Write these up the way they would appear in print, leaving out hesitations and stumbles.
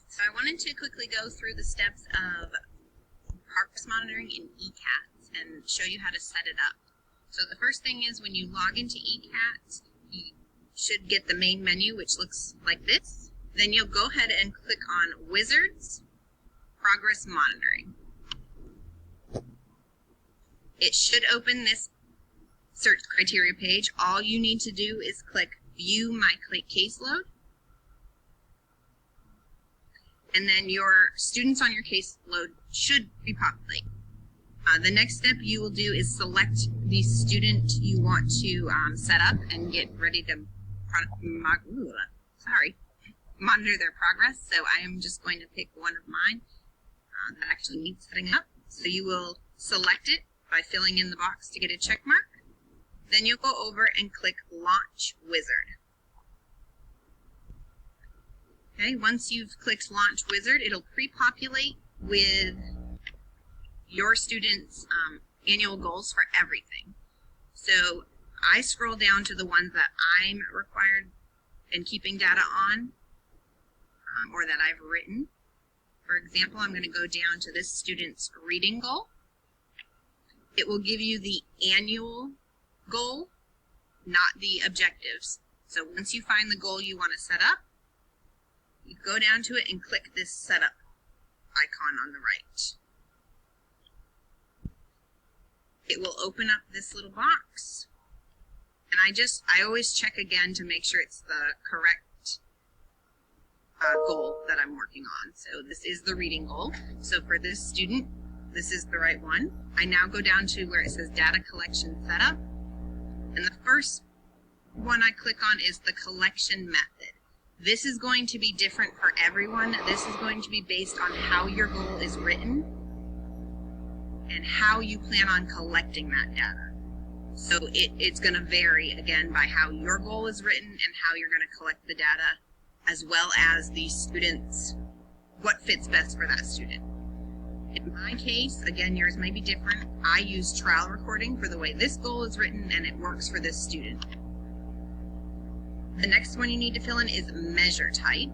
So I wanted to quickly go through the steps of progress monitoring in ECATS and show you how to set it up. So the first thing is when you log into ECATS, you should get the main menu, which looks like this. Then you'll go ahead and click on Wizards, Progress Monitoring. It should open this search criteria page. All you need to do is click View My Caseload. And then your students on your caseload should be populated. The next step you will do is select the student you want to set up and get ready to monitor their progress. So I am just going to pick one of mine that actually needs setting up. So you will select it by filling in the box to get a check mark. Then you'll go over and click Launch Wizard. Okay, once you've clicked Launch Wizard, it'll pre-populate with your students' annual goals for everything. So I scroll down to the ones that I'm required and keeping data on, or that I've written. For example, I'm going to go down to this student's reading goal. It will give you the annual goal, not the objectives. So once you find the goal you want to set up, you go down to it and click this setup icon on the right. It will open up this little box, and I always check again to make sure it's the correct goal that I'm working on. So this is the reading goal. So for this student, this is the right one. I now go down to where it says Data Collection Setup, and the first one I click on is the collection method. This is going to be different for everyone. This is going to be based on how your goal is written and how you plan on collecting that data. So it's going to vary, again, by how your goal is written and how you're going to collect the data, as well as the students, what fits best for that student. In my case, again, yours may be different. I use trial recording for the way this goal is written, and it works for this student. The next one you need to fill in is measure type.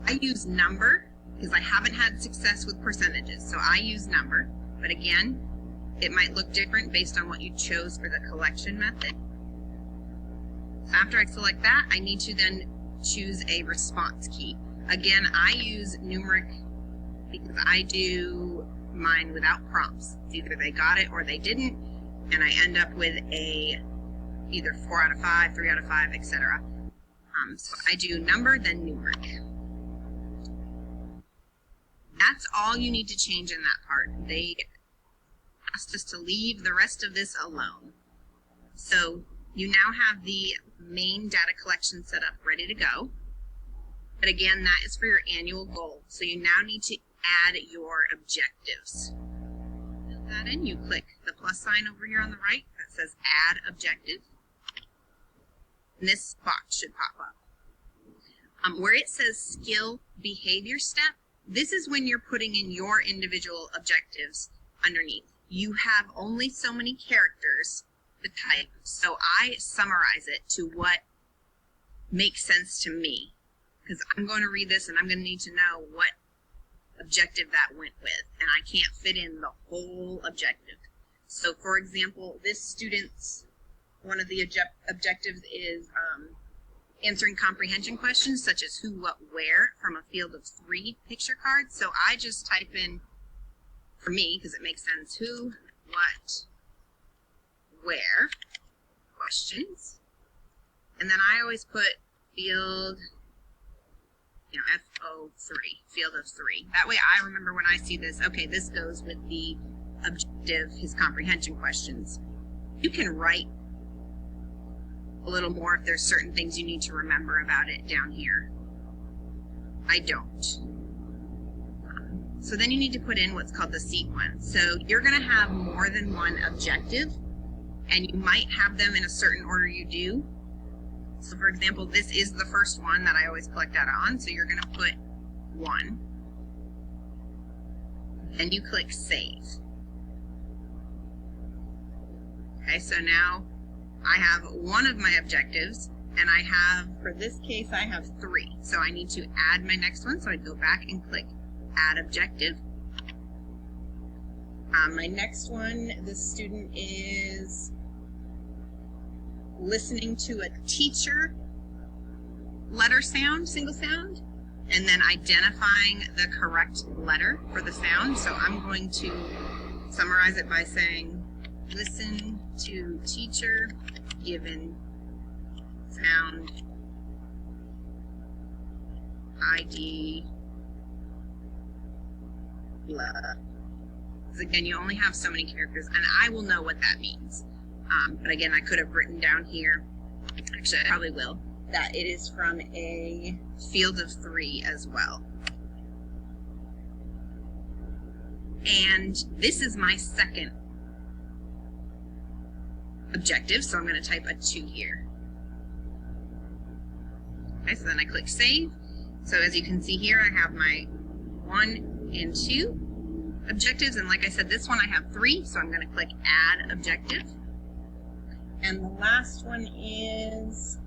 I use number because I haven't had success with percentages, so I use number. But again, it might look different based on what you chose for the collection method. So after I select that, I need to then choose a response key. Again, I use numeric because I do mine without prompts. It's either they got it or they didn't, and I end up with a either 4 out of 5, 3 out of 5, etc. So I do number, then numeric. That's all you need to change in that part. They asked us to leave the rest of this alone. So you now have the main data collection set up, ready to go. But again, that is for your annual goal. So you now need to add your objectives. Fill that in. You click the plus sign over here on the right that says Add Objective. And this box should pop up. Where it says Skill Behavior Step, this is when you're putting in your individual objectives underneath. You have only so many characters to type, so I summarize it to what makes sense to me, because I'm going to read this and I'm going to need to know what objective that went with, and I can't fit in the whole objective. So for example, this student's one of the objectives is answering comprehension questions such as who, what, where from a field of 3 picture cards. So I just type in, for me, because it makes sense, who, what, where questions. And then I always put field, FO3, field of 3. That way I remember when I see this, okay, this goes with the objective, his comprehension questions. You can write a little more if there's certain things you need to remember about it down here. I don't. So then you need to put in what's called the sequence. So you're going to have more than one objective, and you might have them in a certain order you do. So for example, this is the first one that I always collect data on, so you're going to put 1. Then you click Save. Okay, so now I have one of my objectives, And I have, for this case, I have 3. So I need to add my next one. So I'd go back and click Add Objective. My next one, this student is listening to a teacher letter sound, single sound, and then identifying the correct letter for the sound. So I'm going to summarize it by saying, listen to teacher given sound ID blah. Because again, you only have so many characters, and I will know what that means. But again, I could have written down here, actually I probably will, that it is from a field of 3 as well. And this is my second objective, so I'm going to type a 2 here. Okay, so then I click Save. So as you can see here, I have my 1 and 2 objectives, and like I said, this one I have 3, so I'm going to click Add Objective. And the last one is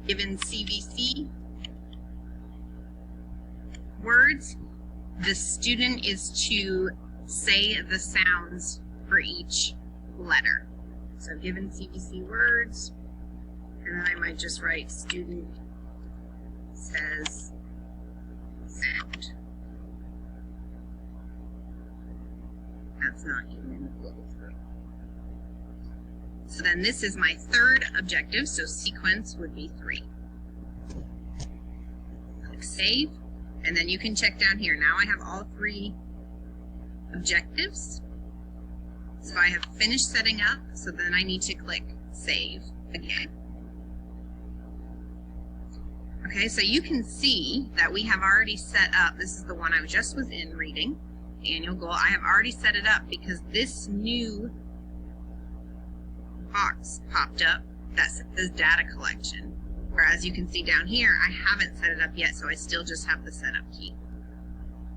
given CVC words. The student is to say the sounds for each letter. So given CVC words, and then I might just write student says sound. That's not even global. So then this is my third objective, so sequence would be 3. Click Save, and then you can check down here. Now I have all 3 objectives. So I have finished setting up, so then I need to click Save again. Okay, so you can see that we have already set up, this is the one I just was in reading, annual goal. I have already set it up because this new box popped up that says data collection. Whereas you can see down here, I haven't set it up yet, so I still just have the setup key.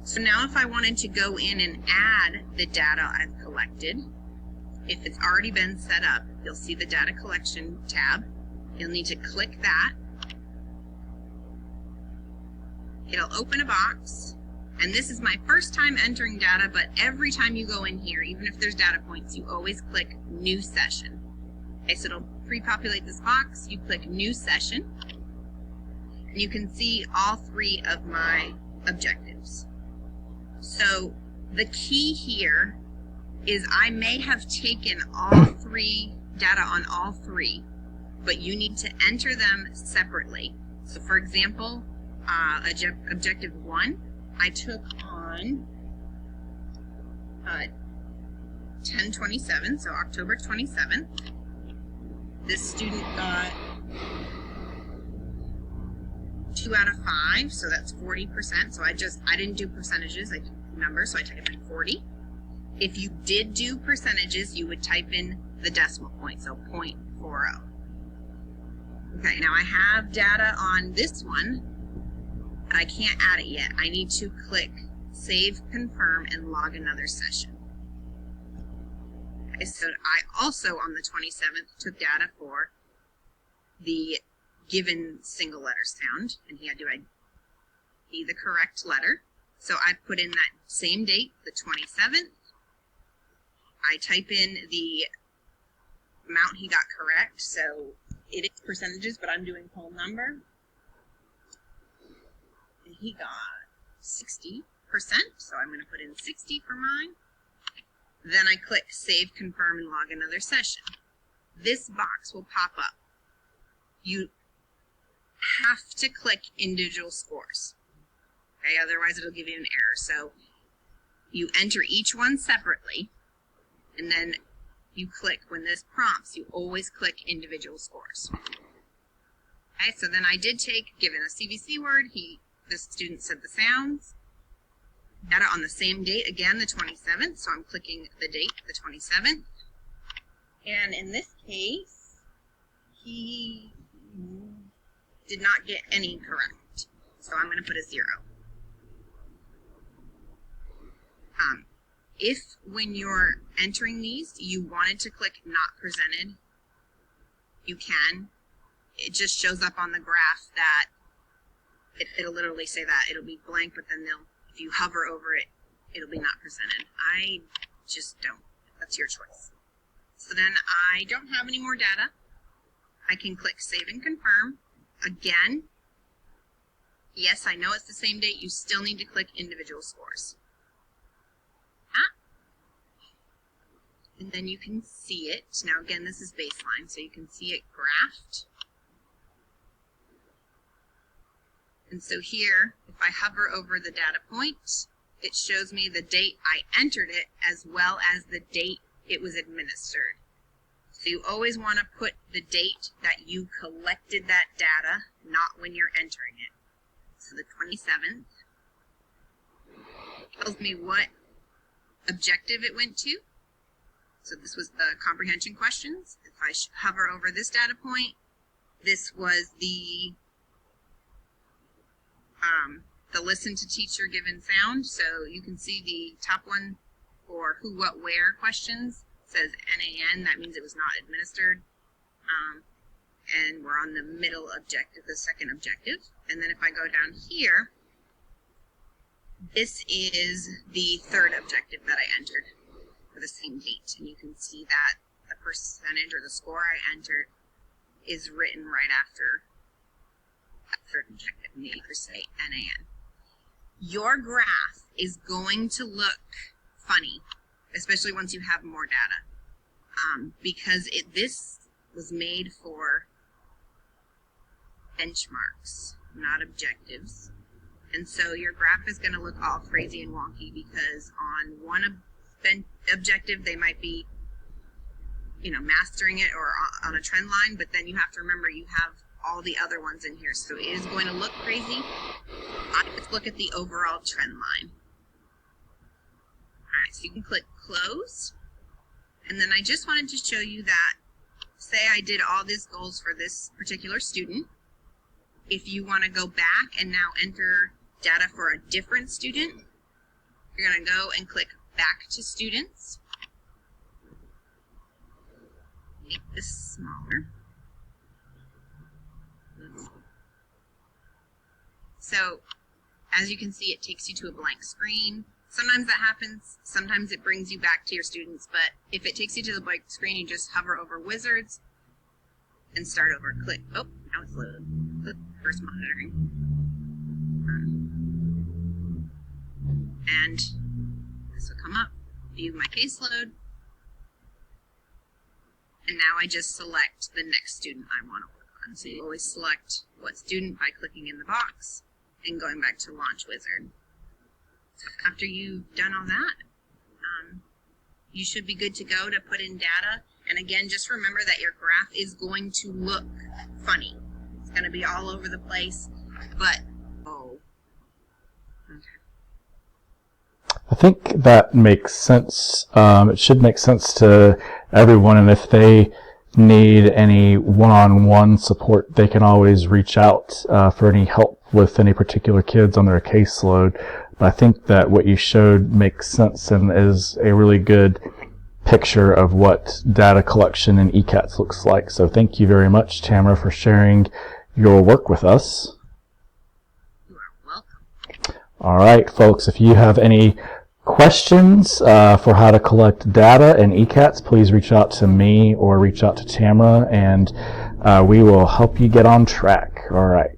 So now if I wanted to go in and add the data I've collected, if it's already been set up, you'll see the data collection tab. You'll need to click that. It'll open a box, and this is my first time entering data, but every time you go in here, even if there's data points, you always click New Session. Okay, so it'll pre-populate this box, you click New Session, and you can see all 3 of my objectives. So the key here is I may have taken all 3 data on all 3, but you need to enter them separately. So for example, objective 1, I took on 10/27, so October 27th. This student got 2 out of 5, so that's 40%. So I didn't do percentages, I did numbers, so I typed in 40. If you did do percentages, you would type in the decimal point, so 0.40. Okay, now I have data on this one, but I can't add it yet. I need to click Save, Confirm, and log another session. Okay, so I also on the 27th took data for the given single letter sound, and he had to be the correct letter. So I put in that same date, the 27th. I type in the amount he got correct, so it is percentages, but I'm doing whole number. And he got 60%, so I'm going to put in 60 for mine. Then I click Save, Confirm, and log another session. This box will pop up. You have to click individual scores. Okay, otherwise it'll give you an error. So you enter each one separately, and then you click, when this prompts, you always click individual scores. Okay, so then I did take, given a CVC word, the student said the sounds. Data on the same date, again, the 27th, so I'm clicking the date, the 27th. And in this case, he did not get any correct, so I'm going to put a 0. If when you're entering these, you wanted to click Not Presented, you can. It just shows up on the graph that it'll literally say that. It'll be blank, but then if you hover over it, it'll be not presented. I just don't. That's your choice. So then I don't have any more data. I can click Save and Confirm. Again, yes, I know it's the same date. You still need to click Individual Scores. And then you can see it. Now again, this is baseline, so you can see it graphed. And so here, if I hover over the data point, it shows me the date I entered it as well as the date it was administered. So you always want to put the date that you collected that data, not when you're entering it. So the 27th tells me what objective it went to. So this was the comprehension questions. If I hover over this data point, this was the listen to teacher given sound. So you can see the top one for who, what, where questions says NaN. That means it was not administered. And we're on the middle objective, the second objective. And then if I go down here, this is the third objective that I entered for the same date. And you can see that the percentage or the score I entered is written right after that third objective, and the answers say NaN. Your graph is going to look funny, especially once you have more data, because this was made for benchmarks, not objectives. And so your graph is going to look all crazy and wonky because on one objective they might be, mastering it or on a trend line, but then you have to remember you have all the other ones in here. So it is going to look crazy. Let's look at the overall trend line. All right, so you can click close. And then I just wanted to show you that, say I did all these goals for this particular student. If you want to go back and now enter data for a different student, you're going to go and click back to students. Make this smaller. So as you can see, it takes you to a blank screen. Sometimes that happens, sometimes it brings you back to your students, but if it takes you to the blank screen, you just hover over wizards and start over. Click, oh, now it's loaded. Click first monitoring. And this will come up, view my caseload. And now I just select the next student I want to work on. So you always select what student by clicking in the box and going back to Launch Wizard. After you've done all that, you should be good to go to put in data. And again, just remember that your graph is going to look funny. It's going to be all over the place, but I think that makes sense. It should make sense to everyone, and if they need any one-on-one support, they can always reach out for any help with any particular kids on their caseload. But I think that what you showed makes sense and is a really good picture of what data collection in ECATS looks like. So thank you very much, Tamara, for sharing your work with us. You are welcome. All right, folks, if you have any questions for how to collect data in ECATS, please reach out to me or reach out to Tamara, and we will help you get on track. All right.